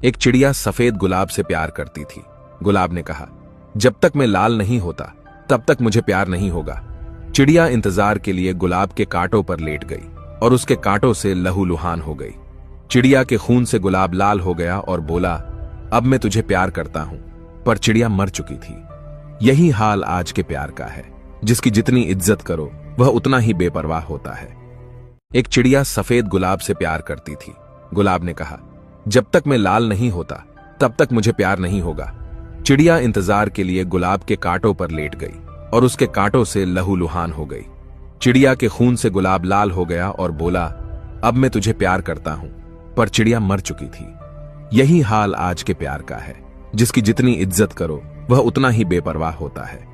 एक चिड़िया सफेद गुलाब से प्यार करती थी। गुलाब ने कहा, जब तक मैं लाल नहीं होता तब तक मुझे प्यार नहीं होगा। चिड़िया इंतजार के लिए गुलाब के कांटों पर लेट गई और उसके कांटों से लहूलुहान हो गई। चिड़िया के खून से गुलाब लाल हो गया और बोला, अब मैं तुझे प्यार करता हूं। पर चिड़िया मर चुकी थी। यही हाल आज के प्यार का है, जिसकी जितनी इज्जत करो वह उतना ही बेपरवाह होता है। एक चिड़िया सफेद गुलाब से प्यार करती थी। गुलाब ने कहा, जब तक मैं लाल नहीं होता तब तक मुझे प्यार नहीं होगा। चिड़िया इंतजार के लिए गुलाब के कांटों पर लेट गई और उसके कांटों से लहूलुहान हो गई। चिड़िया के खून से गुलाब लाल हो गया और बोला, अब मैं तुझे प्यार करता हूं। पर चिड़िया मर चुकी थी। यही हाल आज के प्यार का है, जिसकी जितनी इज्जत करो वह उतना ही बेपरवाह होता है।